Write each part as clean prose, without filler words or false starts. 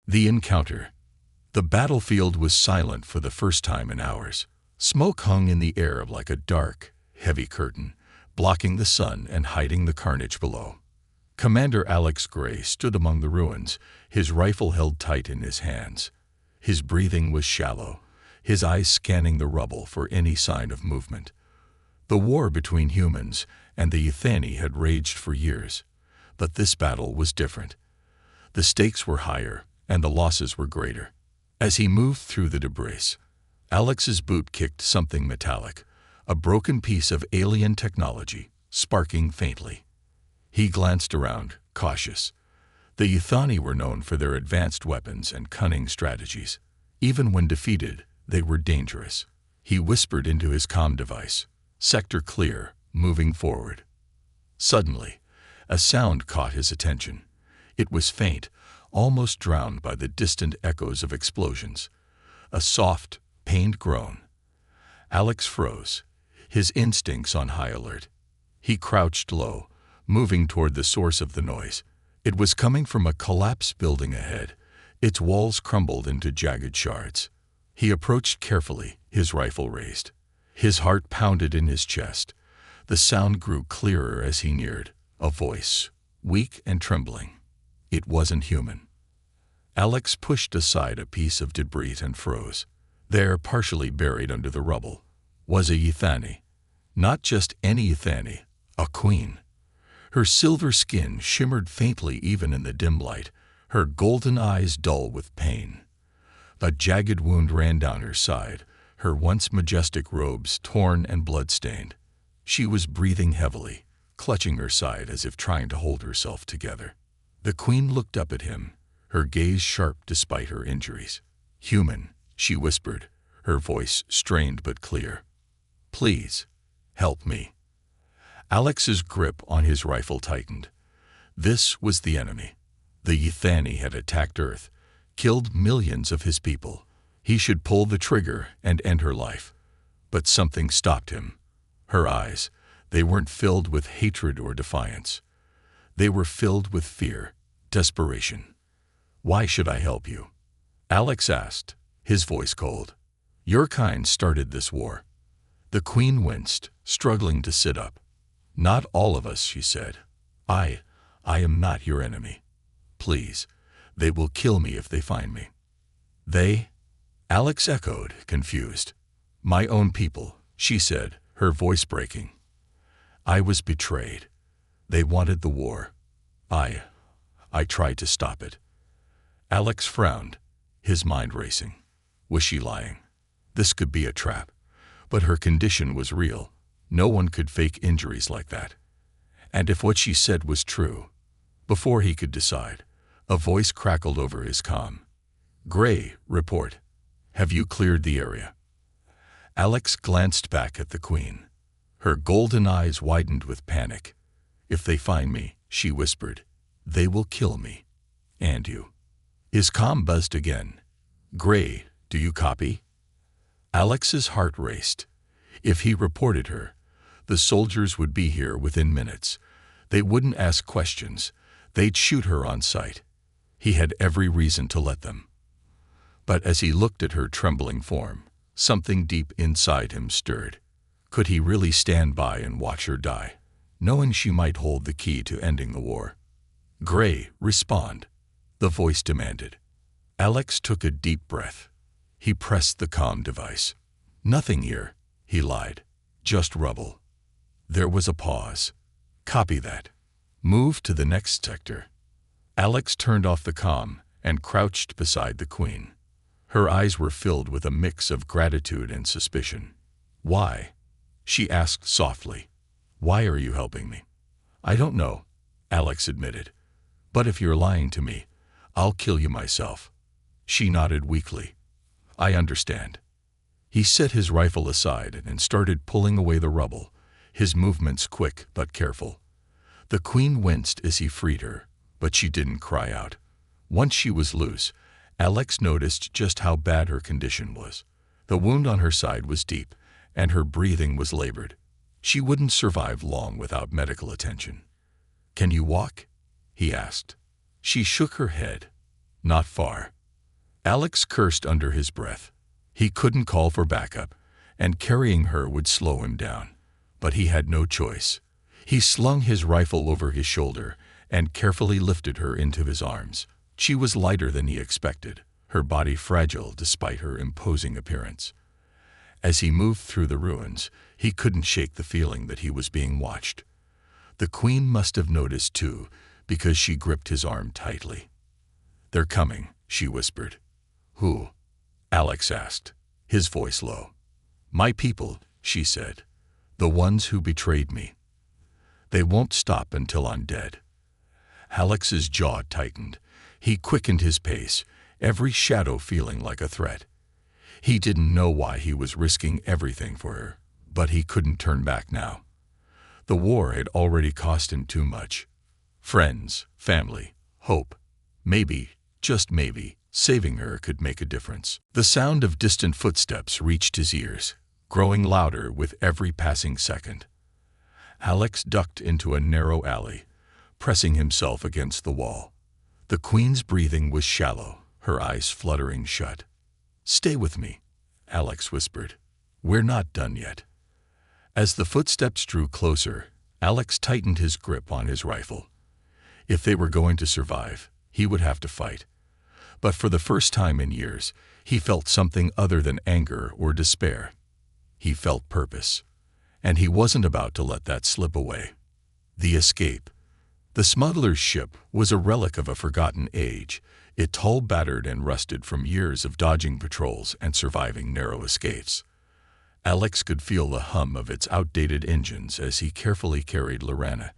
The encounter. The battlefield was silent for the first time in hours. Smoke hung in the air like a dark, heavy curtain, blocking the sun and hiding the carnage below. Commander Alex Gray stood among the ruins, his rifle held tight in his hands. His breathing was shallow, his eyes scanning the rubble for any sign of movement. The war between humans and the Ythani had raged for years, but this battle was different. The stakes were higher, and the losses were greater. As he moved through the debris, Alex's boot kicked something metallic, a broken piece of alien technology, sparking faintly. He glanced around, cautious. The Ythani were known for their advanced weapons and cunning strategies. Even when defeated, they were dangerous. He whispered into his comm device, "Sector clear, moving forward." Suddenly, a sound caught his attention. It was faint, almost drowned by the distant echoes of explosions. A soft, pained groan. Alex froze, his instincts on high alert. He crouched low, moving toward the source of the noise. It was coming from a collapsed building ahead. Its walls crumbled into jagged shards. He approached carefully, his rifle raised. His heart pounded in his chest. The sound grew clearer as he neared. A voice, weak and trembling. It wasn't human. Alex pushed aside a piece of debris and froze. There, partially buried under the rubble, was a Ythani. Not just any Ythani, a queen. Her silver skin shimmered faintly even in the dim light, her golden eyes dull with pain. A jagged wound ran down her side, her once majestic robes torn and blood-stained. She was breathing heavily, clutching her side as if trying to hold herself together. The queen looked up at him, her gaze sharp despite her injuries. "Human," she whispered, her voice strained but clear. "Please, help me." Alex's grip on his rifle tightened. This was the enemy. The Ythani had attacked Earth, killed millions of his people. He should pull the trigger and end her life. But something stopped him. Her eyes, they weren't filled with hatred or defiance. They were filled with fear, desperation. "Why should I help you?" Alex asked, his voice cold. "Your kind started this war." The queen winced, struggling to sit up. "Not all of us," she said. I am not your enemy. Please, they will kill me if they find me." "They?" Alex echoed, confused. "My own people," she said, her voice breaking. "I was betrayed. They wanted the war. I tried to stop it." Alex frowned, his mind racing. Was she lying? This could be a trap. But her condition was real. No one could fake injuries like that. And if what she said was true, before he could decide, a voice crackled over his comm. "Gray, report. Have you cleared the area?" Alex glanced back at the queen. Her golden eyes widened with panic. "If they find me," she whispered, "they will kill me. And you." His comm buzzed again. "Gray, do you copy?" Alex's heart raced. If he reported her, the soldiers would be here within minutes. They wouldn't ask questions. They'd shoot her on sight. He had every reason to let them. But as he looked at her trembling form, something deep inside him stirred. Could he really stand by and watch her die, knowing she might hold the key to ending the war? "Gray, respond," the voice demanded. Alex took a deep breath. He pressed the comm device. "Nothing here," he lied. "Just rubble." There was a pause. "Copy that. Move to the next sector." Alex turned off the comm and crouched beside the queen. Her eyes were filled with a mix of gratitude and suspicion. "Why?" she asked softly. "Why are you helping me?" "I don't know," Alex admitted. "But if you're lying to me, I'll kill you myself." She nodded weakly. "I understand." He set his rifle aside and started pulling away the rubble, his movements quick but careful. The queen winced as he freed her, but she didn't cry out. Once she was loose, Alex noticed just how bad her condition was. The wound on her side was deep, and her breathing was labored. She wouldn't survive long without medical attention. "Can you walk?" he asked. She shook her head. "Not far." Alex cursed under his breath. He couldn't call for backup, and carrying her would slow him down. But he had no choice. He slung his rifle over his shoulder and carefully lifted her into his arms. She was lighter than he expected, her body fragile despite her imposing appearance. As he moved through the ruins, he couldn't shake the feeling that he was being watched. The queen must have noticed too, because she gripped his arm tightly. "They're coming," she whispered. "Who?" Alex asked, his voice low. "My people," she said. "The ones who betrayed me. They won't stop until I'm dead." Alex's jaw tightened. He quickened his pace, every shadow feeling like a threat. He didn't know why he was risking everything for her, but he couldn't turn back now. The war had already cost him too much. Friends, family, hope. Maybe, just maybe, saving her could make a difference. The sound of distant footsteps reached his ears, growing louder with every passing second. Alex ducked into a narrow alley, pressing himself against the wall. The queen's breathing was shallow, her eyes fluttering shut. "Stay with me," Alex whispered. "We're not done yet." As the footsteps drew closer, Alex tightened his grip on his rifle. If they were going to survive, he would have to fight. But for the first time in years, he felt something other than anger or despair. He felt purpose, and he wasn't about to let that slip away. The escape. The smuggler's ship was a relic of a forgotten age, it tall, battered, and rusted from years of dodging patrols and surviving narrow escapes. Alex could feel the hum of its outdated engines as he carefully carried Lorana,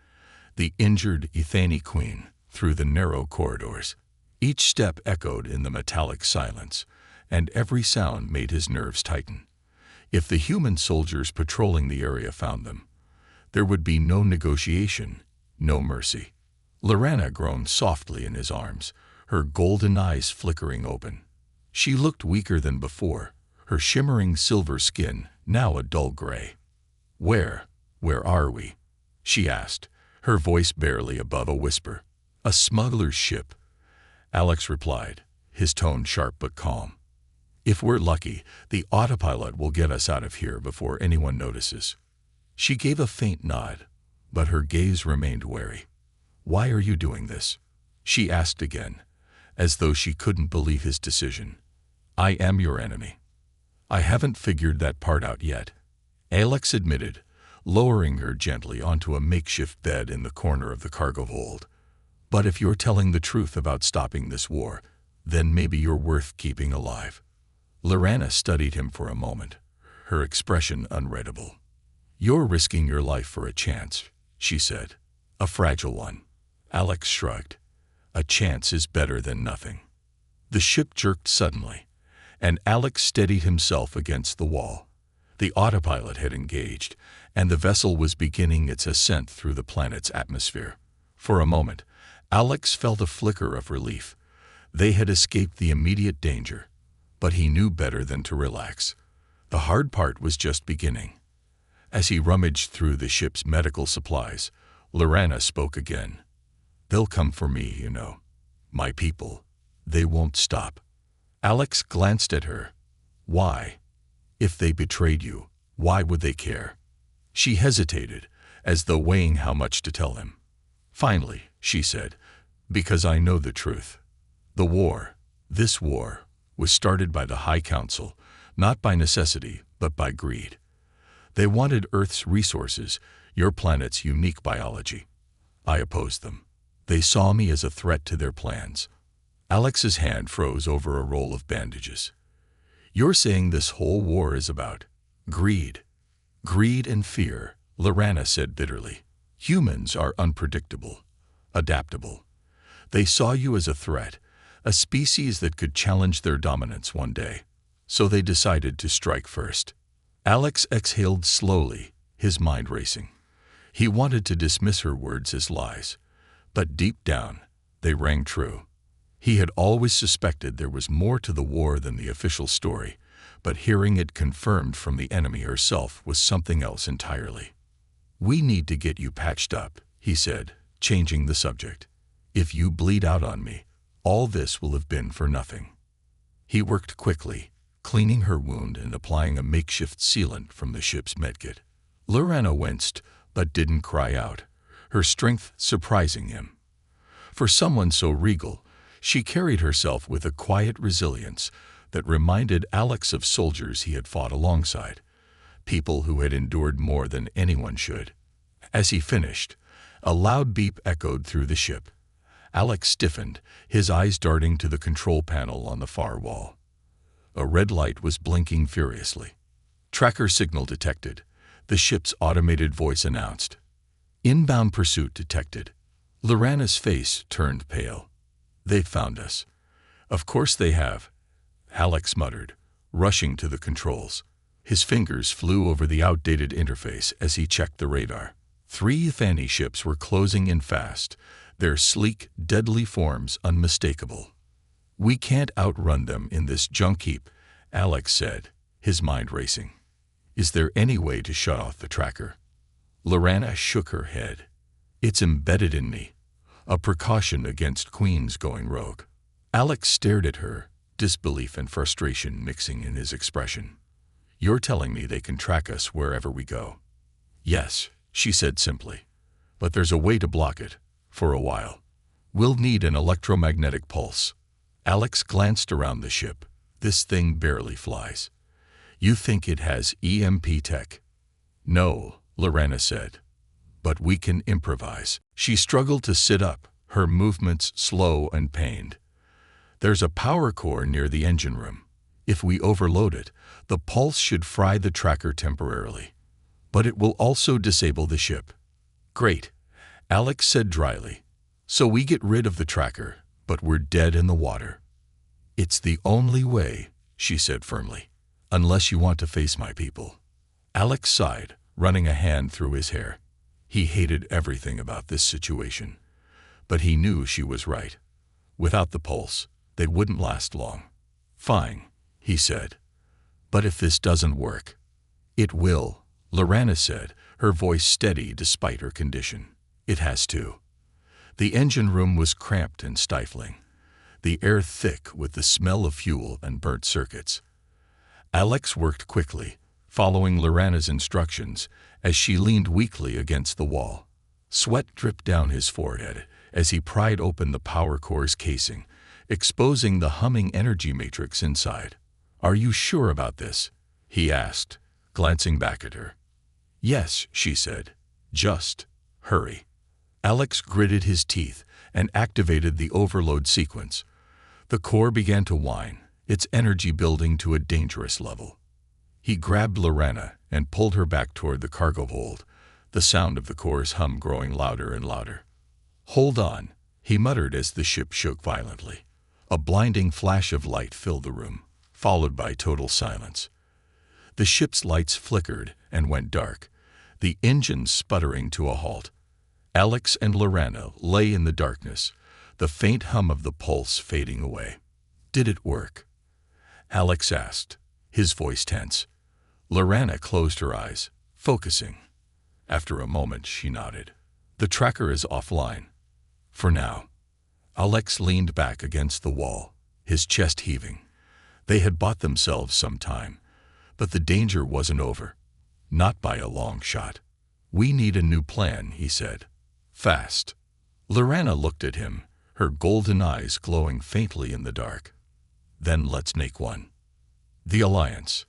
the injured Ethani queen, through the narrow corridors. Each step echoed in the metallic silence, and every sound made his nerves tighten. If the human soldiers patrolling the area found them, there would be no negotiation, no mercy. Lorana groaned softly in his arms, her golden eyes flickering open. She looked weaker than before, her shimmering silver skin now a dull gray. Where are we?" she asked, her voice barely above a whisper. "A smuggler's ship," Alex replied, his tone sharp but calm. "If we're lucky, the autopilot will get us out of here before anyone notices." She gave a faint nod, but her gaze remained wary. "Why are you doing this?" she asked again, as though she couldn't believe his decision. "I am your enemy." "I haven't figured that part out yet," Alex admitted, lowering her gently onto a makeshift bed in the corner of the cargo hold. "But if you're telling the truth about stopping this war, then maybe you're worth keeping alive." Lorana studied him for a moment, her expression unreadable. "You're risking your life for a chance," she said. "A fragile one." Alex shrugged. "A chance is better than nothing." The ship jerked suddenly, and Alex steadied himself against the wall. The autopilot had engaged, and the vessel was beginning its ascent through the planet's atmosphere. For a moment, Alex felt a flicker of relief. They had escaped the immediate danger, but he knew better than to relax. The hard part was just beginning. As he rummaged through the ship's medical supplies, Lorana spoke again. "They'll come for me, you know. My people. They won't stop." Alex glanced at her. "Why? If they betrayed you, why would they care?" She hesitated, as though weighing how much to tell him. Finally, she said, "Because I know the truth. The war, this war, was started by the High Council, not by necessity, but by greed. They wanted Earth's resources, your planet's unique biology. I opposed them. They saw me as a threat to their plans." Alex's hand froze over a roll of bandages. "You're saying this whole war is about greed?" "Greed and fear," Lorana said bitterly. "Humans are unpredictable, adaptable. They saw you as a threat, a species that could challenge their dominance one day. So they decided to strike first." Alex exhaled slowly, his mind racing. He wanted to dismiss her words as lies, but deep down, they rang true. He had always suspected there was more to the war than the official story, but hearing it confirmed from the enemy herself was something else entirely. "We need to get you patched up," he said, changing the subject. "If you bleed out on me, all this will have been for nothing." He worked quickly, cleaning her wound and applying a makeshift sealant from the ship's medkit. Lorana winced, but didn't cry out, her strength surprising him. For someone so regal, she carried herself with a quiet resilience that reminded Alex of soldiers he had fought alongside, people who had endured more than anyone should. As he finished, a loud beep echoed through the ship. Alex stiffened, his eyes darting to the control panel on the far wall. A red light was blinking furiously. Tracker signal detected, the ship's automated voice announced. Inbound pursuit detected. Lorana's face turned pale. They've found us. Of course they have, Alex muttered, rushing to the controls. His fingers flew over the outdated interface as he checked the radar. 3 Ythani ships were closing in fast, their sleek, deadly forms unmistakable. We can't outrun them in this junk heap, Alex said, his mind racing. Is there any way to shut off the tracker? Lorana shook her head. It's embedded in me, a precaution against queens going rogue. Alex stared at her, disbelief and frustration mixing in his expression. You're telling me they can track us wherever we go? Yes, she said simply. But there's a way to block it, for a while. We'll need an electromagnetic pulse. Alex glanced around the ship. This thing barely flies. You think it has EMP tech? No, Lorana said. But we can improvise. She struggled to sit up, her movements slow and pained. There's a power core near the engine room. If we overload it, the pulse should fry the tracker temporarily. But it will also disable the ship. Great, Alex said dryly. So we get rid of the tracker, but we're dead in the water. It's the only way, she said firmly. Unless you want to face my people. Alex sighed, running a hand through his hair. He hated everything about this situation. But he knew she was right. Without the pulse, they wouldn't last long. Fine, he said. But if this doesn't work? It will, Lorana said, her voice steady despite her condition. It has to. The engine room was cramped and stifling, the air thick with the smell of fuel and burnt circuits. Alex worked quickly, following Lorana's instructions as she leaned weakly against the wall. Sweat dripped down his forehead as he pried open the power core's casing, exposing the humming energy matrix inside. Are you sure about this? He asked, glancing back at her. Yes, she said. Just hurry. Alex gritted his teeth and activated the overload sequence. The core began to whine, its energy building to a dangerous level. He grabbed Lorana and pulled her back toward the cargo hold, the sound of the core's hum growing louder and louder. Hold on, he muttered as the ship shook violently. A blinding flash of light filled the room, followed by total silence. The ship's lights flickered and went dark, the engines sputtering to a halt. Alex and Lorana lay in the darkness, the faint hum of the pulse fading away. Did it work? Alex asked, his voice tense. Lorana closed her eyes, focusing. After a moment, she nodded. The tracker is offline. For now. Alex leaned back against the wall, his chest heaving. They had bought themselves some time, but the danger wasn't over. Not by a long shot. We need a new plan, he said. Fast. Lorana looked at him, her golden eyes glowing faintly in the dark. Then let's make one. The Alliance.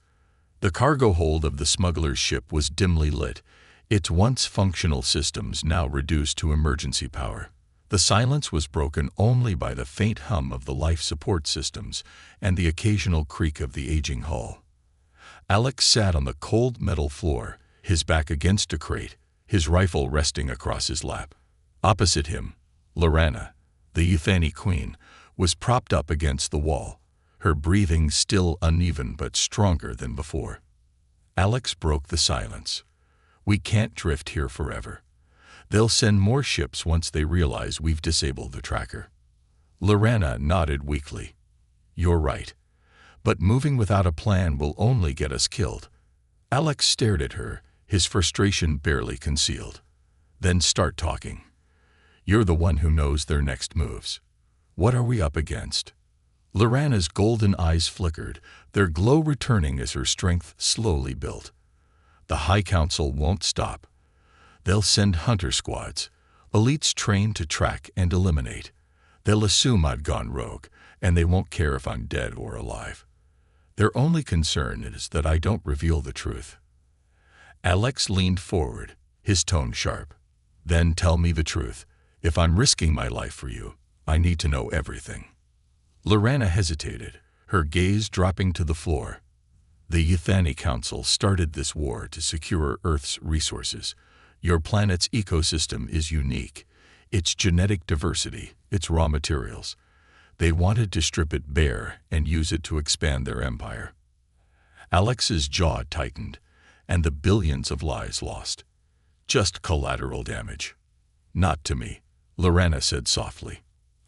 The cargo hold of the smuggler's ship was dimly lit, its once functional systems now reduced to emergency power. The silence was broken only by the faint hum of the life support systems and the occasional creak of the aging hull. Alex sat on the cold metal floor, his back against a crate, his rifle resting across his lap. Opposite him, Lorana, the Ythani queen, was propped up against the wall, her breathing still uneven but stronger than before. Alex broke the silence. We can't drift here forever. They'll send more ships once they realize we've disabled the tracker. Lorana nodded weakly. You're right. But moving without a plan will only get us killed. Alex stared at her, his frustration barely concealed. Then start talking. You're the one who knows their next moves. What are we up against? Lorana's golden eyes flickered, their glow returning as her strength slowly built. The High Council won't stop. They'll send hunter squads, elites trained to track and eliminate. They'll assume I've gone rogue, and they won't care if I'm dead or alive. Their only concern is that I don't reveal the truth. Alex leaned forward, his tone sharp. Then tell me the truth. If I'm risking my life for you, I need to know everything. Lorana hesitated, her gaze dropping to the floor. The Ythani Council started this war to secure Earth's resources. Your planet's ecosystem is unique. Its genetic diversity, its raw materials. They wanted to strip it bare and use it to expand their empire. Alex's jaw tightened, and the billions of lives lost. Just collateral damage. Not to me, Lorana said softly.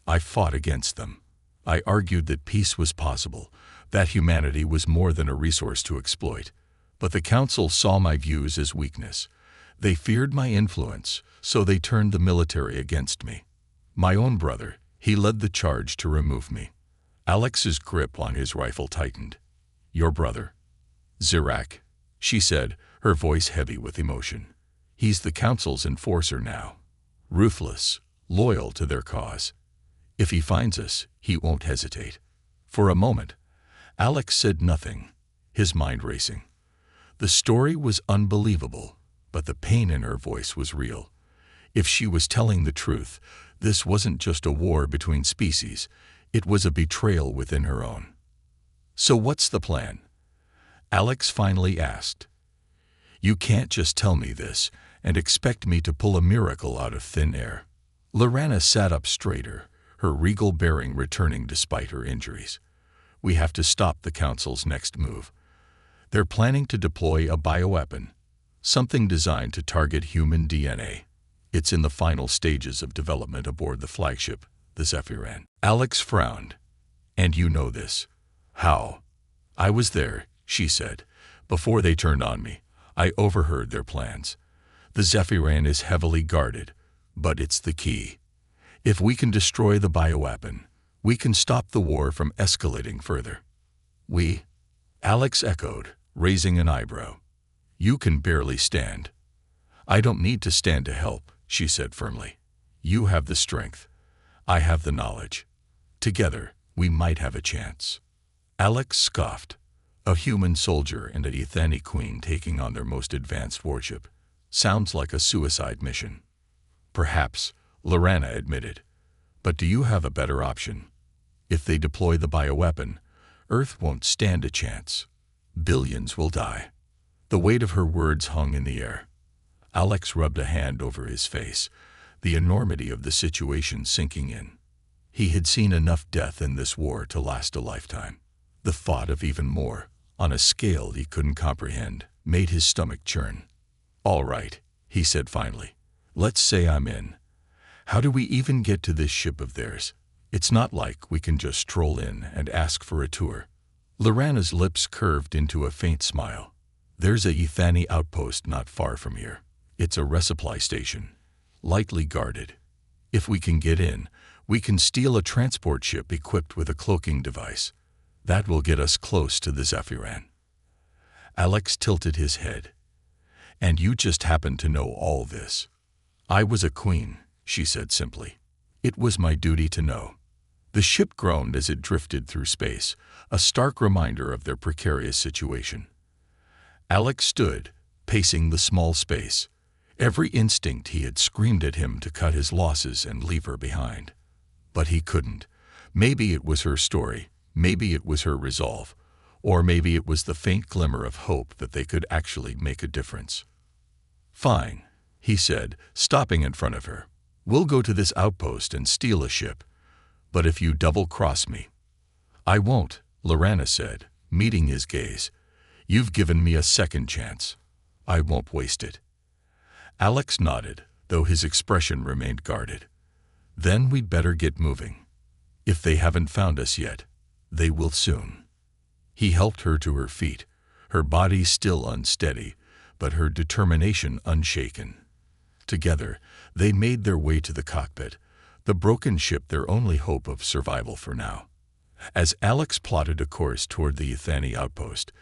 I fought against them. I argued that peace was possible, that humanity was more than a resource to exploit. But the Council saw my views as weakness. They feared my influence, so they turned the military against me. My own brother, he led the charge to remove me. Alex's grip on his rifle tightened. Your brother? Zirak, she said, her voice heavy with emotion. He's the Council's enforcer now. Ruthless, loyal to their cause. If he finds us, he won't hesitate. For a moment, Alex said nothing, his mind racing. The story was unbelievable, but the pain in her voice was real. If she was telling the truth, this wasn't just a war between species, it was a betrayal within her own. So what's the plan? Alex finally asked. You can't just tell me this and expect me to pull a miracle out of thin air. Lorana sat up straighter, her regal bearing returning despite her injuries. We have to stop the Council's next move. They're planning to deploy a bioweapon, something designed to target human DNA. It's in the final stages of development aboard the flagship, the Zephyran. Alex frowned. And you know this. How? I was there, she said. Before they turned on me, I overheard their plans. The Zephyran is heavily guarded, but it's the key. If we can destroy the bioweapon, we can stop the war from escalating further. We? Alex echoed, raising an eyebrow. You can barely stand. I don't need to stand to help, she said firmly. You have the strength. I have the knowledge. Together, we might have a chance. Alex scoffed. A human soldier and a Ythani queen taking on their most advanced warship. Sounds like a suicide mission. Perhaps, Lorana admitted. But do you have a better option? If they deploy the bioweapon, Earth won't stand a chance. Billions will die. The weight of her words hung in the air. Alex rubbed a hand over his face, the enormity of the situation sinking in. He had seen enough death in this war to last a lifetime. The thought of even more, on a scale he couldn't comprehend, made his stomach churn. All right, he said finally. Let's say I'm in. How do we even get to this ship of theirs? It's not like we can just stroll in and ask for a tour. Lorana's lips curved into a faint smile. There's a Ythani outpost not far from here. It's a resupply station, lightly guarded. If we can get in, we can steal a transport ship equipped with a cloaking device. That will get us close to the Zephyran. Alex tilted his head. And you just happen to know all this. I was a queen, she said simply. It was my duty to know. The ship groaned as it drifted through space, a stark reminder of their precarious situation. Alex stood, pacing the small space. Every instinct he had screamed at him to cut his losses and leave her behind. But he couldn't. Maybe it was her story, maybe it was her resolve, or maybe it was the faint glimmer of hope that they could actually make a difference. Fine, he said, stopping in front of her. We'll go to this outpost and steal a ship. But if you double-cross me. I won't, Lorana said, meeting his gaze. You've given me a second chance. I won't waste it. Alex nodded, though his expression remained guarded. Then we'd better get moving. If they haven't found us yet, they will soon. He helped her to her feet, her body still unsteady, but her determination unshaken. Together, they made their way to the cockpit, the broken ship their only hope of survival for now. As Alex plotted a course toward the Ythani outpost,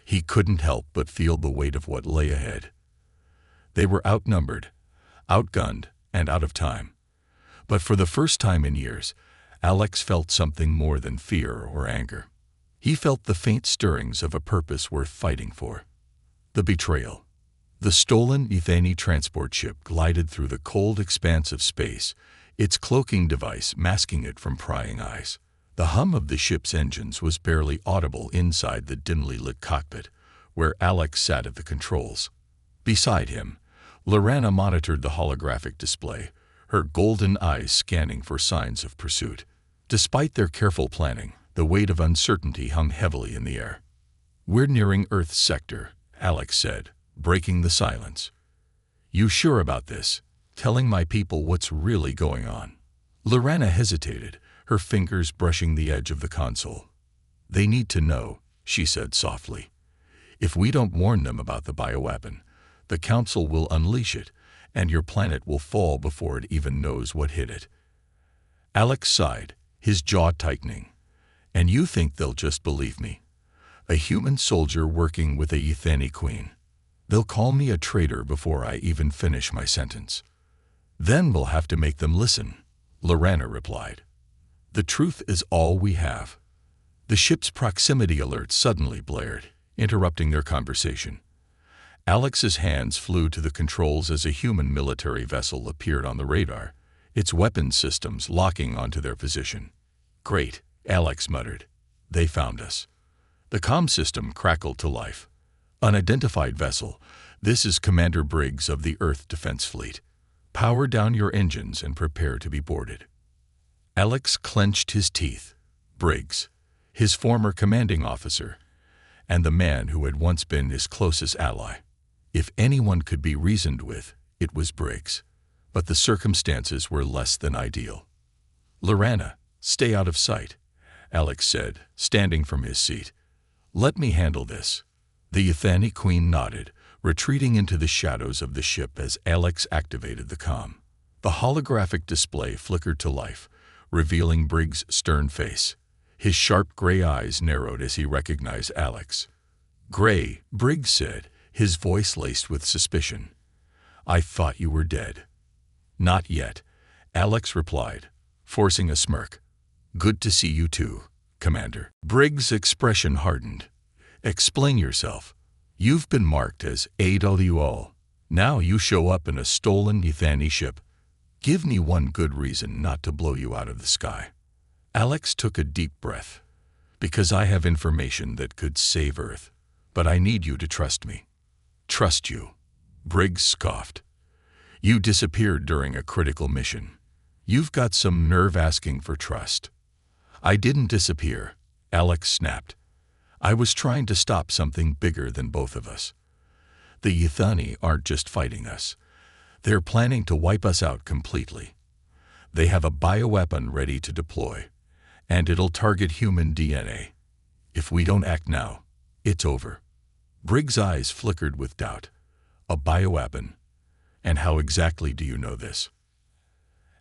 he couldn't help but feel the weight of what lay ahead. They were outnumbered, outgunned, and out of time. But for the first time in years, Alex felt something more than fear or anger. He felt the faint stirrings of a purpose worth fighting for. The betrayal. The stolen Ythani transport ship glided through the cold expanse of space, its cloaking device masking it from prying eyes. The hum of the ship's engines was barely audible inside the dimly lit cockpit, where Alex sat at the controls. Beside him, Lorana monitored the holographic display, her golden eyes scanning for signs of pursuit. Despite their careful planning, the weight of uncertainty hung heavily in the air. "We're nearing Earth's sector," Alex said, breaking the silence. "You sure about this? Telling my people what's really going on?" Lorana hesitated, her fingers brushing the edge of the console. "They need to know," she said softly. "If we don't warn them about the bioweapon, the Council will unleash it, and your planet will fall before it even knows what hit it." Alex sighed, his jaw tightening. "And you think they'll just believe me? A human soldier working with a Ythani queen. They'll call me a traitor before I even finish my sentence." "Then we'll have to make them listen," Lorana replied. "The truth is all we have." The ship's proximity alert suddenly blared, interrupting their conversation. Alex's hands flew to the controls as a human military vessel appeared on the radar, its weapons systems locking onto their position. "Great," Alex muttered. "They found us." The comm system crackled to life. "Unidentified vessel, this is Commander Briggs of the Earth Defense Fleet. Power down your engines and prepare to be boarded." Alex clenched his teeth. Briggs, his former commanding officer, and the man who had once been his closest ally. If anyone could be reasoned with, it was Briggs. But the circumstances were less than ideal. "Lorana, stay out of sight," Alex said, standing from his seat. "Let me handle this." The Ythani queen nodded, retreating into the shadows of the ship as Alex activated the comm. The holographic display flickered to life, revealing Briggs' stern face. His sharp gray eyes narrowed as he recognized Alex. "Gray," Briggs said, his voice laced with suspicion. "I thought you were dead." "Not yet," Alex replied, forcing a smirk. "Good to see you too, Commander." Briggs' expression hardened. "Explain yourself. You've been marked as AWO. Now you show up in a stolen Ythani ship. Give me one good reason not to blow you out of the sky." Alex took a deep breath. "Because I have information that could save Earth. But I need you to trust me." "Trust you?" Briggs scoffed. "You disappeared during a critical mission. You've got some nerve asking for trust." "I didn't disappear," Alex snapped. "I was trying to stop something bigger than both of us. The Ythani aren't just fighting us. They're planning to wipe us out completely. They have a bioweapon ready to deploy, and it'll target human DNA. If we don't act now, it's over." Briggs' eyes flickered with doubt. "A bioweapon? And how exactly do you know this?"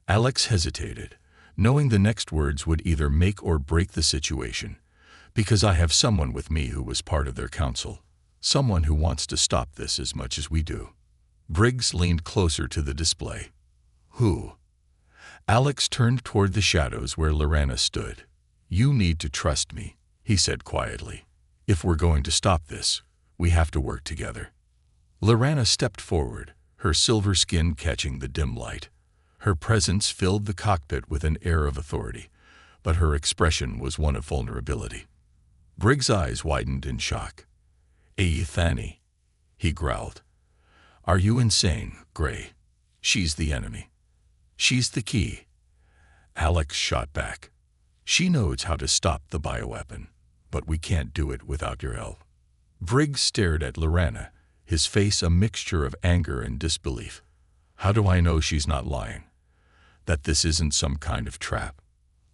Alex hesitated, knowing the next words would either make or break the situation. "Because I have someone with me who was part of their council. Someone who wants to stop this as much as we do." Briggs leaned closer to the display. "Who?" Alex turned toward the shadows where Lorana stood. "You need to trust me," he said quietly. "If we're going to stop this, we have to work together." Lorana stepped forward, her silver skin catching the dim light. Her presence filled the cockpit with an air of authority, but her expression was one of vulnerability. Briggs' eyes widened in shock. "A Ythani," he growled. "Are you insane, Gray? She's the enemy. She's the key." Alex shot back. "She knows how to stop the bioweapon, but we can't do it without your help." Briggs stared at Lorana, his face a mixture of anger and disbelief. "How do I know she's not lying? That this isn't some kind of trap?"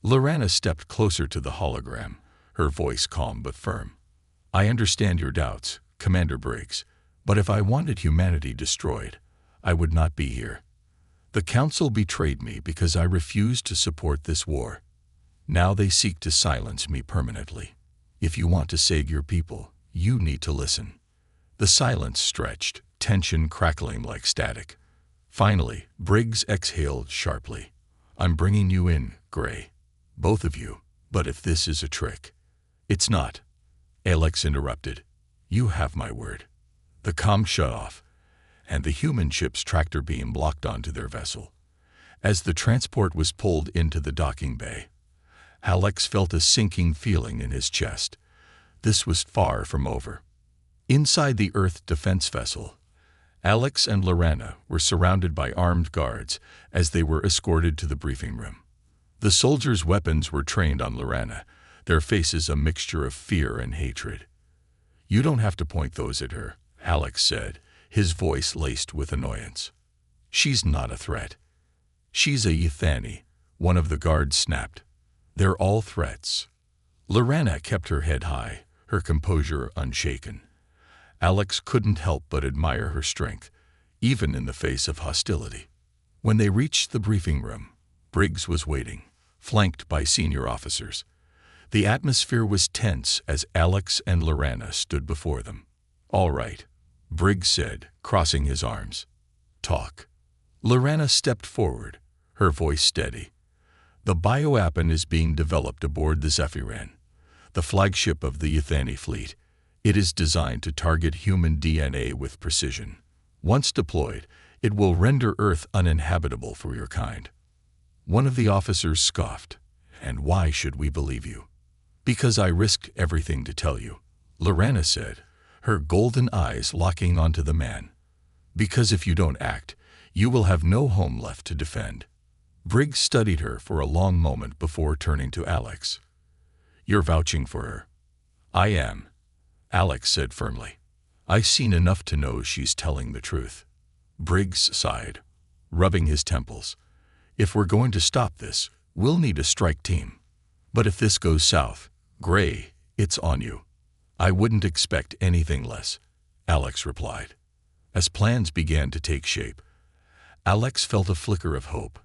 Lorana stepped closer to the hologram, her voice calm but firm. "I understand your doubts, Commander Briggs, but if I wanted humanity destroyed, I would not be here. The Council betrayed me because I refused to support this war. Now they seek to silence me permanently. If you want to save your people, you need to listen." The silence stretched, tension crackling like static. Finally, Briggs exhaled sharply. "I'm bringing you in, Gray. Both of you. But if this is a trick—" "It's not," Alex interrupted. "You have my word." The comm shut off, and the human ship's tractor beam locked onto their vessel. As the transport was pulled into the docking bay, Alex felt a sinking feeling in his chest. This was far from over. Inside the Earth defense vessel, Alex and Lorana were surrounded by armed guards as they were escorted to the briefing room. The soldiers' weapons were trained on Lorana, their faces a mixture of fear and hatred. "You don't have to point those at her," Alex said, his voice laced with annoyance. "She's not a threat." "She's a Ythani," one of the guards snapped. "They're all threats." Lorana kept her head high, her composure unshaken. Alex couldn't help but admire her strength, even in the face of hostility. When they reached the briefing room, Briggs was waiting, flanked by senior officers. The atmosphere was tense as Alex and Lorana stood before them. "All right," Briggs said, crossing his arms. "Talk." Lorana stepped forward, her voice steady. "The bioweapon is being developed aboard the Zephyran, the flagship of the Ythani fleet. It is designed to target human DNA with precision. Once deployed, it will render Earth uninhabitable for your kind." One of the officers scoffed. "And why should we believe you?" "Because I risked everything to tell you," Lorana said, her golden eyes locking onto the man. "Because if you don't act, you will have no home left to defend." Briggs studied her for a long moment before turning to Alex. "You're vouching for her." "I am," Alex said firmly. "I've seen enough to know she's telling the truth." Briggs sighed, rubbing his temples. "If we're going to stop this, we'll need a strike team. But if this goes south, Gray, it's on you." "I wouldn't expect anything less," Alex replied. As plans began to take shape, Alex felt a flicker of hope.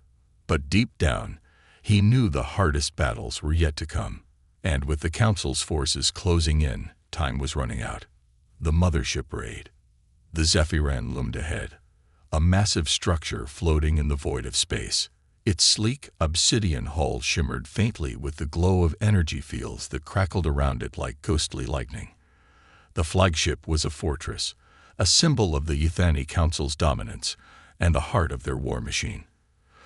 But deep down, he knew the hardest battles were yet to come. And with the Council's forces closing in, time was running out. The mothership raid. The Zephyran loomed ahead, a massive structure floating in the void of space. Its sleek, obsidian hull shimmered faintly with the glow of energy fields that crackled around it like ghostly lightning. The flagship was a fortress, a symbol of the Ythani Council's dominance, and the heart of their war machine.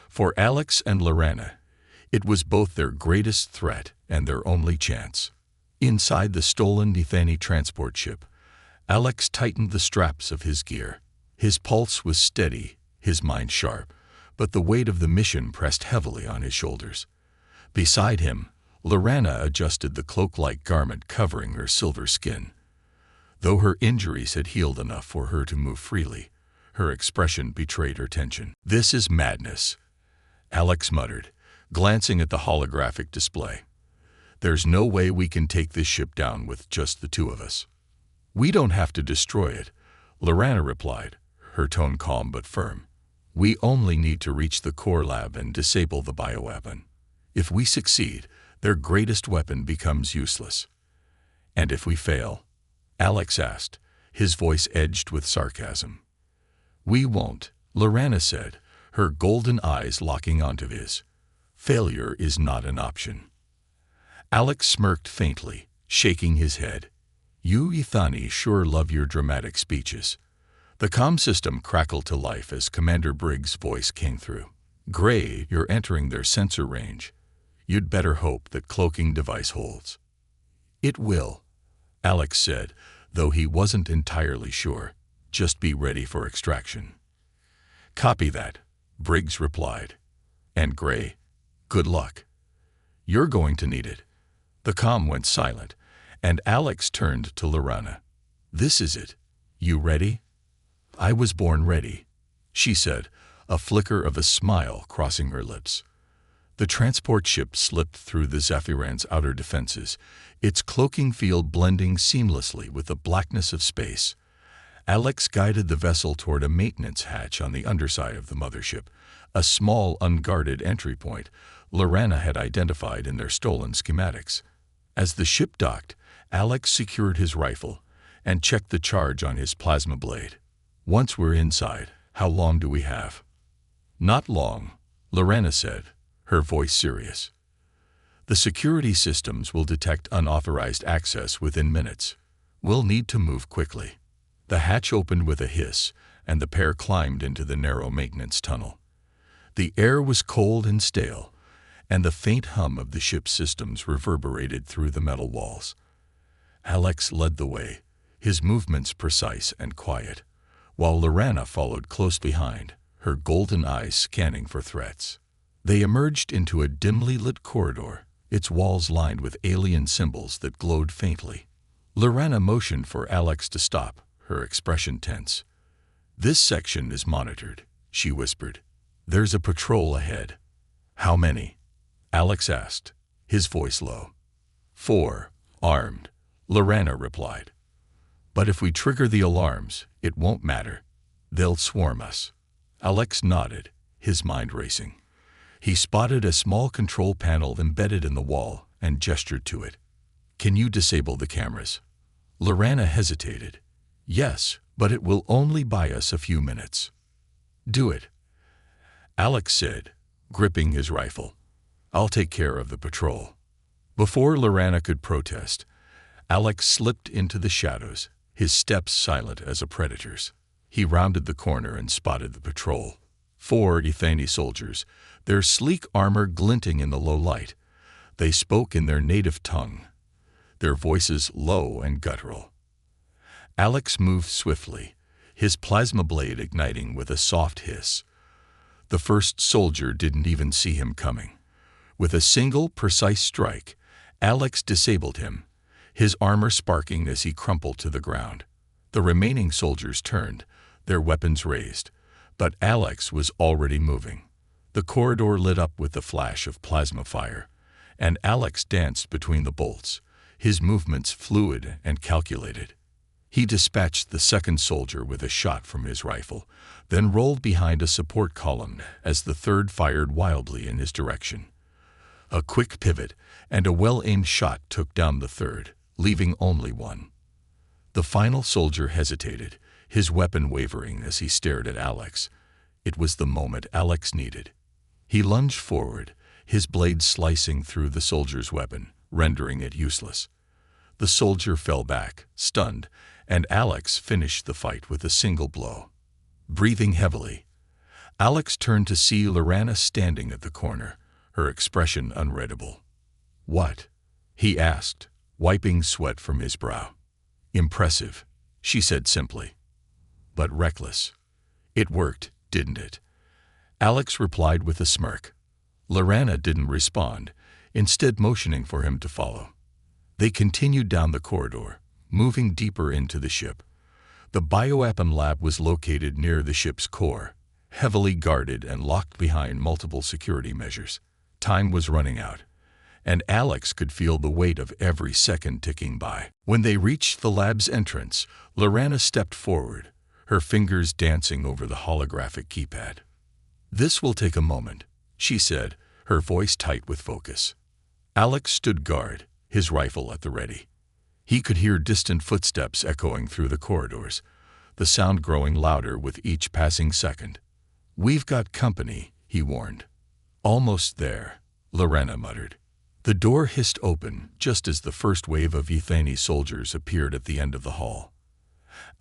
For Alex and Lorana, it was both their greatest threat and their only chance. Inside the stolen Ythani transport ship, Alex tightened the straps of his gear. His pulse was steady, his mind sharp, but the weight of the mission pressed heavily on his shoulders. Beside him, Lorana adjusted the cloak-like garment covering her silver skin. Though her injuries had healed enough for her to move freely, her expression betrayed her tension. "This is madness," Alex muttered, glancing at the holographic display. "There's no way we can take this ship down with just the two of us." "We don't have to destroy it," Lorana replied, her tone calm but firm. "We only need to reach the core lab and disable the bioweapon. If we succeed, their greatest weapon becomes useless." "And if we fail?" Alex asked, his voice edged with sarcasm. "We won't," Lorana said, her golden eyes locking onto his. "Failure is not an option." Alex smirked faintly, shaking his head. "You Ythani sure love your dramatic speeches." The comm system crackled to life as Commander Briggs' voice came through. "Gray, you're entering their sensor range. You'd better hope that cloaking device holds." "It will," Alex said, though he wasn't entirely sure. "Just be ready for extraction." "Copy that," Briggs replied. "And Gray, good luck. You're going to need it." The comm went silent, and Alex turned to Lorana. "This is it. You ready?" "I was born ready," she said, a flicker of a smile crossing her lips. The transport ship slipped through the Zephyran's outer defenses, its cloaking field blending seamlessly with the blackness of space. Alex guided the vessel toward a maintenance hatch on the underside of the mothership, a small, unguarded entry point, Lorana had identified in their stolen schematics. As the ship docked, Alex secured his rifle and checked the charge on his plasma blade. "Once we're inside, how long do we have?" "Not long," Lorana said, her voice serious. "The security systems will detect unauthorized access within minutes. We'll need to move quickly." The hatch opened with a hiss, and the pair climbed into the narrow maintenance tunnel. The air was cold and stale, and the faint hum of the ship's systems reverberated through the metal walls. Alex led the way, his movements precise and quiet, while Lorana followed close behind, her golden eyes scanning for threats. They emerged into a dimly lit corridor, its walls lined with alien symbols that glowed faintly. Lorana motioned for Alex to stop, her expression tense. "This section is monitored," she whispered. "There's a patrol ahead." "How many?" Alex asked, his voice low. "4, armed," Lorana replied. "But if we trigger the alarms, it won't matter. They'll swarm us." Alex nodded, his mind racing. He spotted a small control panel embedded in the wall and gestured to it. "Can you disable the cameras?" Lorana hesitated. "Yes, but it will only buy us a few minutes." "Do it," Alex said, gripping his rifle. "I'll take care of the patrol." Before Lorana could protest, Alex slipped into the shadows, his steps silent as a predator's. He rounded the corner and spotted the patrol. 4 Ethani soldiers, their sleek armor glinting in the low light. They spoke in their native tongue, their voices low and guttural. Alex moved swiftly, his plasma blade igniting with a soft hiss. The first soldier didn't even see him coming. With a single, precise strike, Alex disabled him, his armor sparking as he crumpled to the ground. The remaining soldiers turned, their weapons raised, but Alex was already moving. The corridor lit up with the flash of plasma fire, and Alex danced between the bolts, his movements fluid and calculated. He dispatched the second soldier with a shot from his rifle, then rolled behind a support column as the third fired wildly in his direction. A quick pivot and a well-aimed shot took down the third, leaving only one. The final soldier hesitated, his weapon wavering as he stared at Alex. It was the moment Alex needed. He lunged forward, his blade slicing through the soldier's weapon, rendering it useless. The soldier fell back, stunned, and Alex finished the fight with a single blow. Breathing heavily, Alex turned to see Lorana standing at the corner, her expression unreadable. "What?" he asked, wiping sweat from his brow. "Impressive," she said simply. "But reckless. It worked, didn't it?" Alex replied with a smirk. Lorana didn't respond, instead motioning for him to follow. They continued down the corridor, moving deeper into the ship. The bioweapon lab was located near the ship's core, heavily guarded and locked behind multiple security measures. Time was running out, and Alex could feel the weight of every second ticking by. When they reached the lab's entrance, Lorana stepped forward, her fingers dancing over the holographic keypad. "This will take a moment," she said, her voice tight with focus. Alex stood guard, his rifle at the ready. He could hear distant footsteps echoing through the corridors, the sound growing louder with each passing second. "We've got company," he warned. "Almost there," Lorana muttered. The door hissed open just as the first wave of Ethani soldiers appeared at the end of the hall.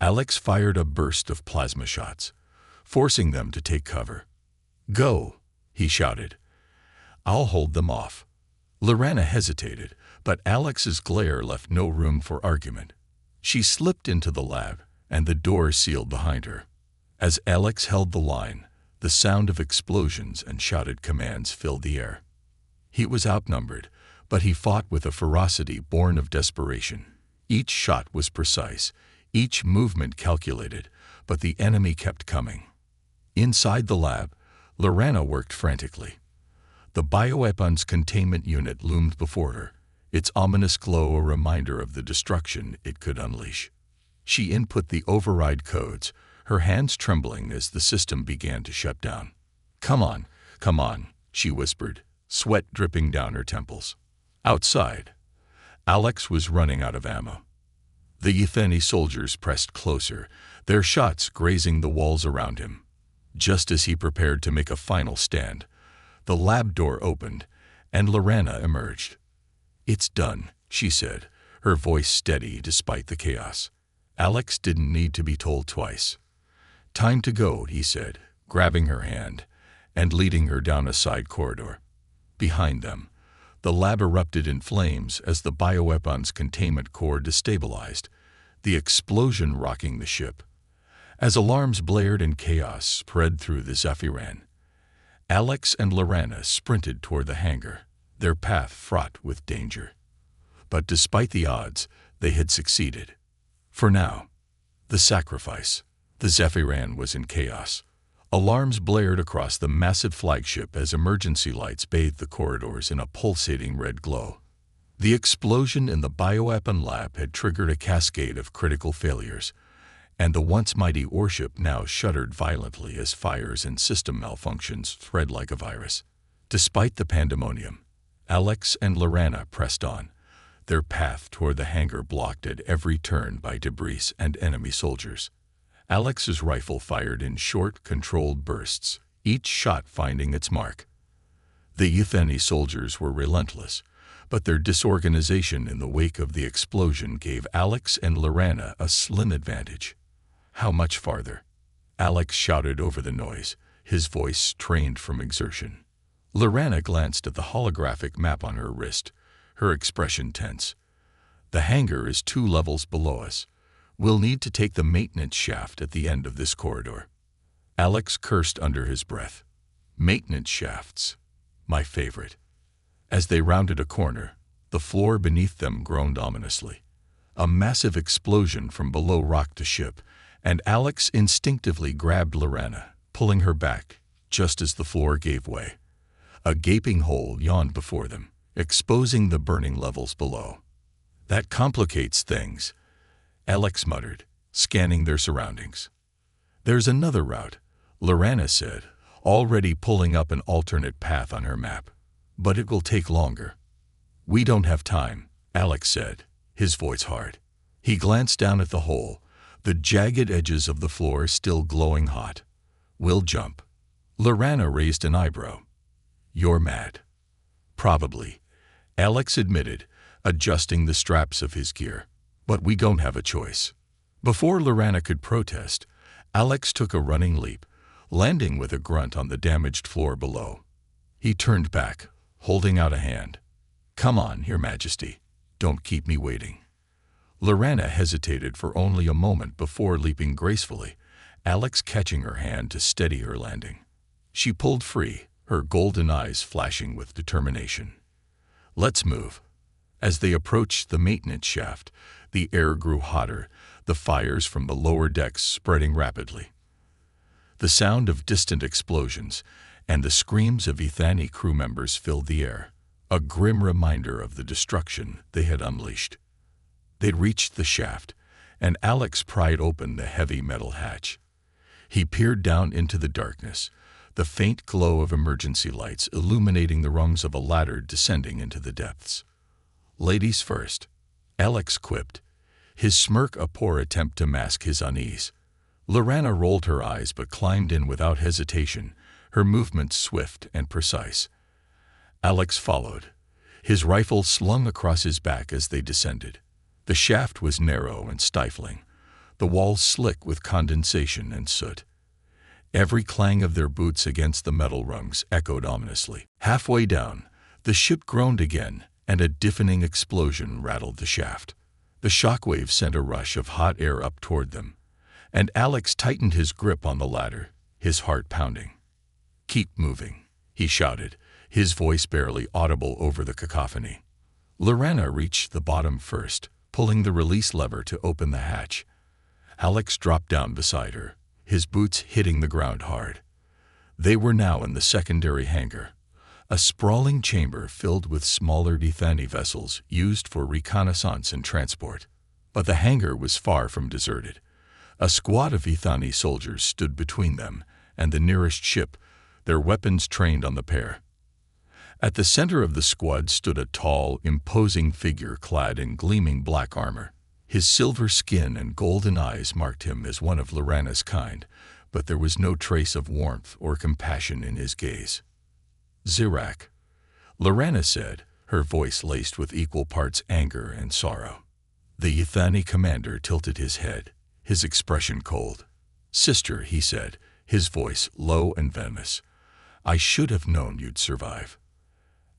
Alex fired a burst of plasma shots, forcing them to take cover. "Go," he shouted. "I'll hold them off." Lorana hesitated, but Alex's glare left no room for argument. She slipped into the lab, and the door sealed behind her. As Alex held the line, the sound of explosions and shouted commands filled the air. He was outnumbered, but he fought with a ferocity born of desperation. Each shot was precise, each movement calculated, but the enemy kept coming. Inside the lab, Lorana worked frantically. The bioweapons containment unit loomed before her, its ominous glow a reminder of the destruction it could unleash. She input the override codes, her hands trembling as the system began to shut down. Come on," she whispered, sweat dripping down her temples. Outside, Alex was running out of ammo. The Ythani soldiers pressed closer, their shots grazing the walls around him. Just as he prepared to make a final stand, the lab door opened, and Lorana emerged. "It's done," she said, her voice steady despite the chaos. Alex didn't need to be told twice. "Time to go," he said, grabbing her hand and leading her down a side corridor. Behind them, the lab erupted in flames as the bioweapons containment core destabilized, the explosion rocking the ship. As alarms blared and chaos spread through the Zephyran, Alex and Lorana sprinted toward the hangar, their path fraught with danger. But despite the odds, they had succeeded. For now, the sacrifice. The Zephyran was in chaos. Alarms blared across the massive flagship as emergency lights bathed the corridors in a pulsating red glow. The explosion in the bioweapon lab had triggered a cascade of critical failures, and the once mighty warship now shuddered violently as fires and system malfunctions spread like a virus. Despite the pandemonium, Alex and Lorana pressed on, their path toward the hangar blocked at every turn by debris and enemy soldiers. Alex's rifle fired in short, controlled bursts, each shot finding its mark. The Ythani soldiers were relentless, but their disorganization in the wake of the explosion gave Alex and Lorana a slim advantage. "How much farther?" Alex shouted over the noise, his voice strained from exertion. Lorana glanced at the holographic map on her wrist, her expression tense. "The hangar is 2 levels below us. We'll need to take the maintenance shaft at the end of this corridor." Alex cursed under his breath. Maintenance shafts. My favorite. As they rounded a corner, the floor beneath them groaned ominously. A massive explosion from below rocked the ship, and Alex instinctively grabbed Lorana, pulling her back, just as the floor gave way. A gaping hole yawned before them, exposing the burning levels below. "That complicates things," Alex muttered, scanning their surroundings. "There's another route," Lorana said, already pulling up an alternate path on her map. "But it will take longer." "We don't have time," Alex said, his voice hard. He glanced down at the hole, the jagged edges of the floor still glowing hot. "We'll jump." Lorana raised an eyebrow. "You're mad." "Probably," Alex admitted, adjusting the straps of his gear. "But we don't have a choice." Before Lorana could protest, Alex took a running leap, landing with a grunt on the damaged floor below. He turned back, holding out a hand. "Come on, Your Majesty. Don't keep me waiting." Lorana hesitated for only a moment before leaping gracefully, Alex catching her hand to steady her landing. She pulled free, her golden eyes flashing with determination. "Let's move." As they approached the maintenance shaft, the air grew hotter, the fires from the lower decks spreading rapidly. The sound of distant explosions and the screams of Ythani crew members filled the air, a grim reminder of the destruction they had unleashed. They'd reached the shaft, and Alex pried open the heavy metal hatch. He peered down into the darkness, the faint glow of emergency lights illuminating the rungs of a ladder descending into the depths. "Ladies first," Alex quipped, his smirk a poor attempt to mask his unease. Lorana rolled her eyes but climbed in without hesitation, her movements swift and precise. Alex followed, his rifle slung across his back as they descended. The shaft was narrow and stifling, the walls slick with condensation and soot. Every clang of their boots against the metal rungs echoed ominously. Halfway down, the ship groaned again, and a deafening explosion rattled the shaft. The shockwave sent a rush of hot air up toward them, and Alex tightened his grip on the ladder, his heart pounding. "Keep moving," he shouted, his voice barely audible over the cacophony. Lorana reached the bottom first, pulling the release lever to open the hatch. Alex dropped down beside her, his boots hitting the ground hard. They were now in the secondary hangar, a sprawling chamber filled with smaller Ythani vessels used for reconnaissance and transport. But the hangar was far from deserted. A squad of Ythani soldiers stood between them and the nearest ship, their weapons trained on the pair. At the center of the squad stood a tall, imposing figure clad in gleaming black armor. His silver skin and golden eyes marked him as one of Lorana's kind, but there was no trace of warmth or compassion in his gaze. "Zirak," Lorana said, her voice laced with equal parts anger and sorrow. The Ythani commander tilted his head, his expression cold. "Sister," he said, his voice low and venomous, "I should have known you'd survive."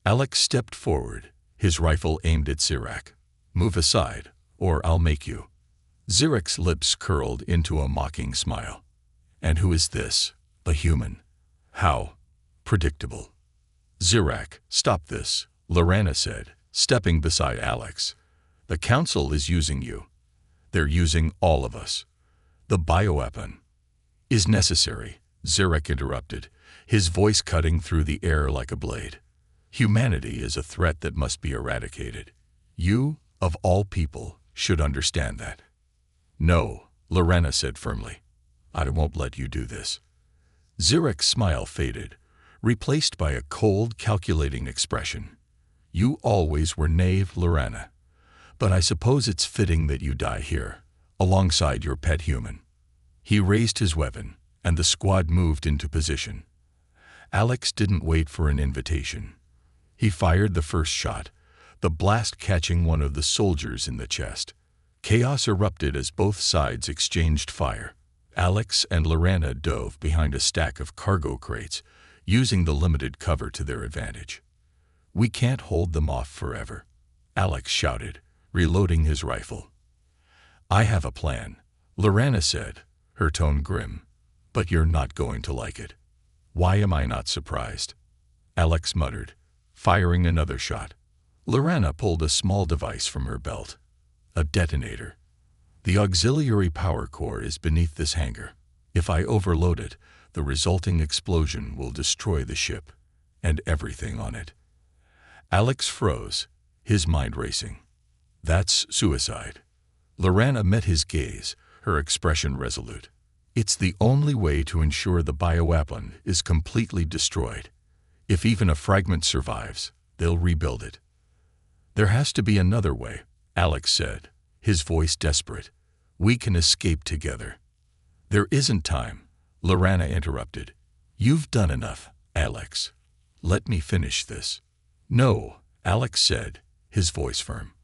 Alex stepped forward, his rifle aimed at Zirak. "Move aside, or I'll make you." Zirak's lips curled into a mocking smile. "And who is this? A human? How predictable." "Zirak, stop this," Lorana said, stepping beside Alex. "The Council is using you. They're using all of us. The bioweapon is necessary," Zirak interrupted, his voice cutting through the air like a blade. "Humanity is a threat that must be eradicated. You, of all people, should understand that." "No," Lorana said firmly. "I won't let you do this." Zirak's smile faded, replaced by a cold, calculating expression. "You always were knave, Lorana. But I suppose it's fitting that you die here, alongside your pet human." He raised his weapon, and the squad moved into position. Alex didn't wait for an invitation. He fired the first shot, the blast catching one of the soldiers in the chest. Chaos erupted as both sides exchanged fire. Alex and Lorana dove behind a stack of cargo crates, using the limited cover to their advantage. "We can't hold them off forever," Alex shouted, reloading his rifle. "I have a plan," Lorana said, her tone grim. "But you're not going to like it." "Why am I not surprised?" Alex muttered, firing another shot. Lorana pulled a small device from her belt. "A detonator. The auxiliary power core is beneath this hangar. If I overload it, the resulting explosion will destroy the ship and everything on it." Alex froze, his mind racing. "That's suicide." Lorana met his gaze, her expression resolute. "It's the only way to ensure the bioweapon is completely destroyed. If even a fragment survives, they'll rebuild it." "There has to be another way," Alex said, his voice desperate. "We can escape together." "There isn't time," Lorana interrupted. "You've done enough, Alex. Let me finish this." "No," Alex said, his voice firm.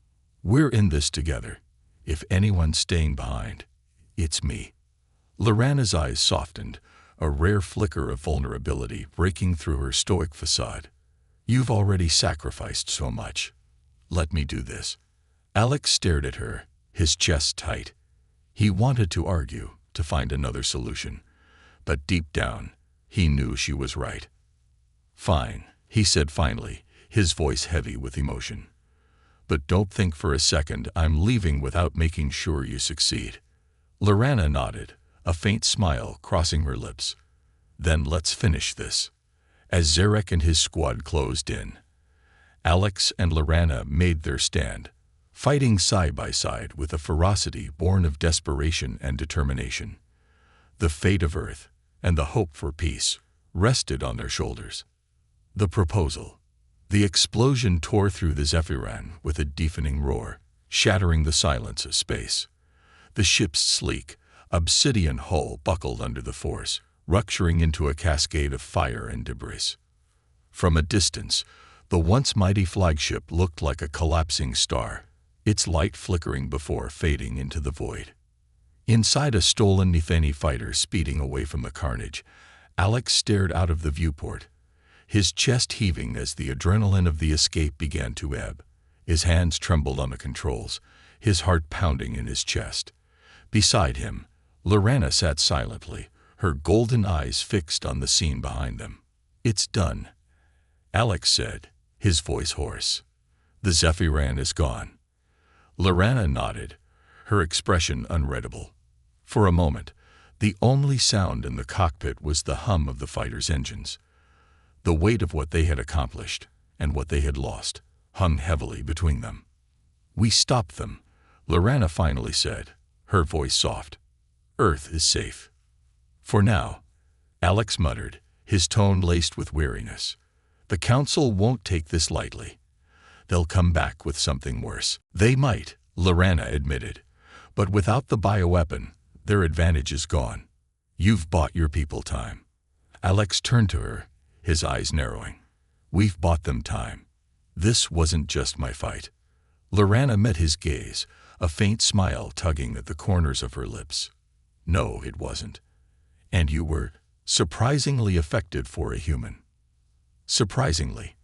"We're in this together. If anyone's staying behind, it's me." Lorana's eyes softened, a rare flicker of vulnerability breaking through her stoic facade. "You've already sacrificed so much. Let me do this." Alex stared at her, his chest tight. He wanted to argue, to find another solution, but deep down, he knew she was right. "Fine," he said finally, his voice heavy with emotion. "But don't think for a second I'm leaving without making sure you succeed." Lorana nodded, a faint smile crossing her lips. "Then let's finish this." As Zirak and his squad closed in, Alex and Lorana made their stand, fighting side by side with a ferocity born of desperation and determination. The fate of Earth and the hope for peace rested on their shoulders. The proposal. The explosion tore through the Zephyran with a deafening roar, shattering the silence of space. The ship's sleek, obsidian hull buckled under the force, rupturing into a cascade of fire and debris. From a distance, the once mighty flagship looked like a collapsing star, its light flickering before fading into the void. Inside a stolen Ythani fighter speeding away from the carnage, Alex stared out of the viewport, his chest heaving as the adrenaline of the escape began to ebb. His hands trembled on the controls, his heart pounding in his chest. Beside him, Lorana sat silently, her golden eyes fixed on the scene behind them. "It's done," Alex said, his voice hoarse. "The Zephyran is gone." Lorana nodded, her expression unreadable. For a moment, the only sound in the cockpit was the hum of the fighter's engines. The weight of what they had accomplished and what they had lost hung heavily between them. "We stopped them," Lorana finally said, her voice soft. "Earth is safe." "For now," Alex muttered, his tone laced with weariness. The council won't take this lightly. They'll come back with something worse. They might, Lorana admitted. But without the bioweapon, their advantage is gone. You've bought your people time. Alex turned to her, his eyes narrowing. We've bought them time. This wasn't just my fight. Lorana met his gaze, a faint smile tugging at the corners of her lips. No, it wasn't. And you were surprisingly effective for a human. Surprisingly.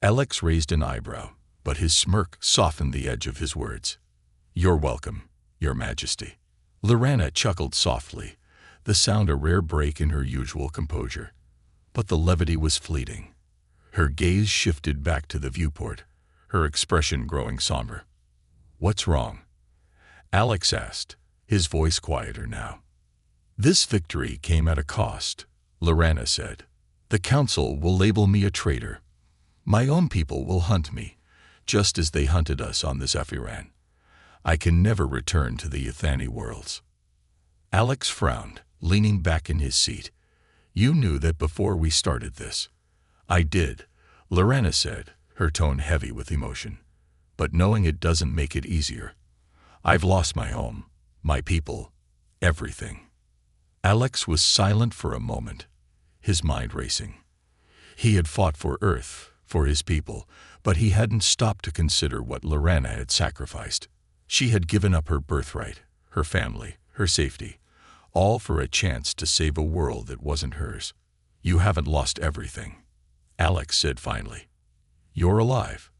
Alex raised an eyebrow, but his smirk softened the edge of his words. You're welcome, Your Majesty. Lorana chuckled softly, the sound a rare break in her usual composure. But the levity was fleeting. Her gaze shifted back to the viewport, her expression growing somber. What's wrong? Alex asked, his voice quieter now. This victory came at a cost, Lorana said. The council will label me a traitor. My own people will hunt me, just as they hunted us on the Zephyran. I can never return to the Ythani worlds. Alex frowned, leaning back in his seat. You knew that before we started this. I did, Lorana said, her tone heavy with emotion. But knowing it doesn't make it easier. I've lost my home, my people, everything. Alex was silent for a moment, his mind racing. He had fought for Earth, for his people, but he hadn't stopped to consider what Lorana had sacrificed. She had given up her birthright, her family, her safety, all for a chance to save a world that wasn't hers. You haven't lost everything, Alex said finally. You're alive,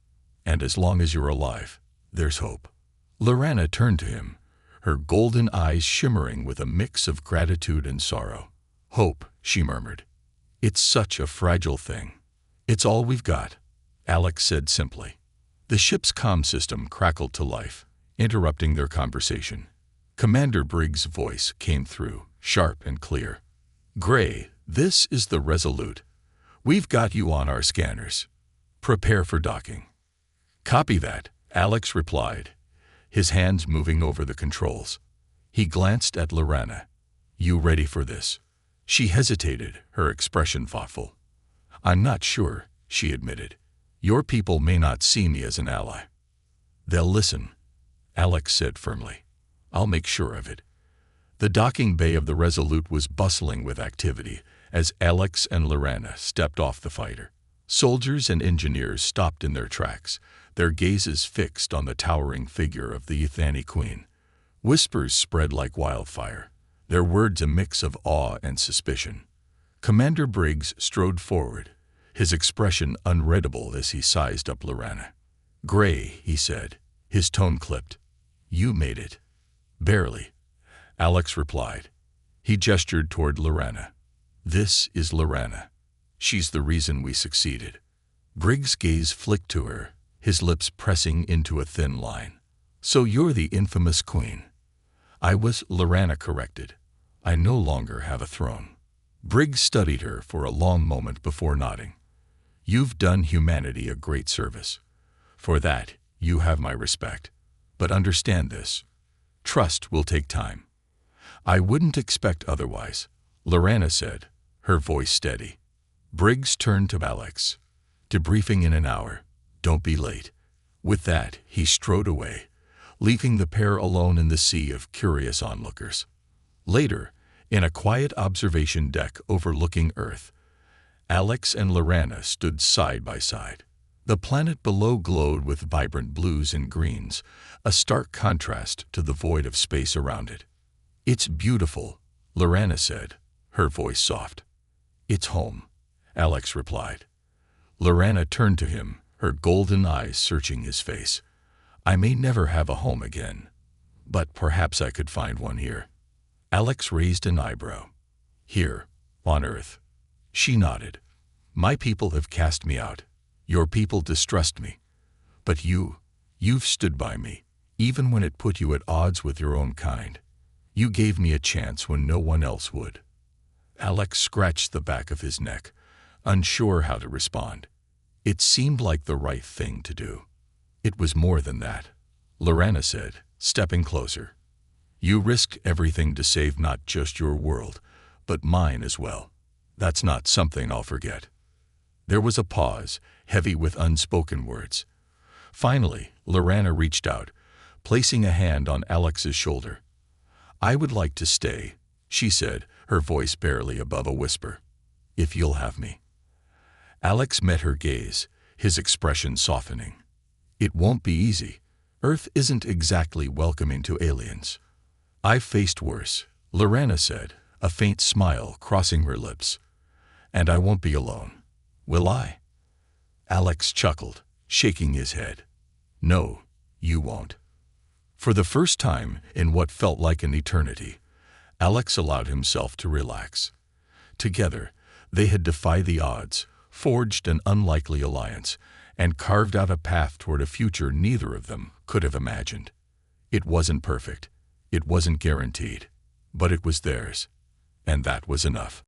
and as long as you're alive, there's hope. Lorana turned to him, her golden eyes shimmering with a mix of gratitude and sorrow. Hope, she murmured. It's such a fragile thing. It's all we've got, Alex said simply. The ship's comm system crackled to life, interrupting their conversation. Commander Briggs' voice came through, sharp and clear. Gray, this is the Resolute. We've got you on our scanners. Prepare for docking. Copy that, Alex replied, his hands moving over the controls. He glanced at Lorana. You ready for this? She hesitated, her expression thoughtful. I'm not sure, she admitted. Your people may not see me as an ally. They'll listen, Alex said firmly. I'll make sure of it. The docking bay of the Resolute was bustling with activity as Alex and Lorana stepped off the fighter. Soldiers and engineers stopped in their tracks, their gazes fixed on the towering figure of the Ythani Queen. Whispers spread like wildfire, their words a mix of awe and suspicion. Commander Briggs strode forward, his expression unreadable as he sized up Lorana. Gray, he said, his tone clipped. You made it. Barely, Alex replied. He gestured toward Lorana. This is Lorana. She's the reason we succeeded. Briggs' gaze flicked to her, his lips pressing into a thin line. So you're the infamous queen. I was, Lorana corrected. I no longer have a throne. Briggs studied her for a long moment before nodding. You've done humanity a great service. For that, you have my respect. But understand this. Trust will take time. I wouldn't expect otherwise, Lorana said, her voice steady. Briggs turned to Alex. Debriefing in an hour. Don't be late. With that, he strode away, leaving the pair alone in the sea of curious onlookers. Later, in a quiet observation deck overlooking Earth, Alex and Lorana stood side by side. The planet below glowed with vibrant blues and greens, a stark contrast to the void of space around it. It's beautiful, Lorana said, her voice soft. It's home, Alex replied. Lorana turned to him, her golden eyes searching his face. I may never have a home again, but perhaps I could find one here. Alex raised an eyebrow. Here, on Earth. She nodded. My people have cast me out. Your people distrust me. But you've stood by me, even when it put you at odds with your own kind. You gave me a chance when no one else would. Alex scratched the back of his neck, unsure how to respond. It seemed like the right thing to do. It was more than that, Lorana said, stepping closer. You risked everything to save not just your world, but mine as well. That's not something I'll forget. There was a pause, heavy with unspoken words. Finally, Lorana reached out, placing a hand on Alex's shoulder. "I would like to stay," she said, her voice barely above a whisper. "If you'll have me." Alex met her gaze, his expression softening. "It won't be easy. Earth isn't exactly welcoming to aliens." "I've faced worse," Lorana said, a faint smile crossing her lips. "And I won't be alone. Will I?" Alex chuckled, shaking his head. "No, you won't." For the first time in what felt like an eternity, Alex allowed himself to relax. Together, they had defied the odds, forged an unlikely alliance, and carved out a path toward a future neither of them could have imagined. It wasn't perfect, it wasn't guaranteed, but it was theirs, and that was enough.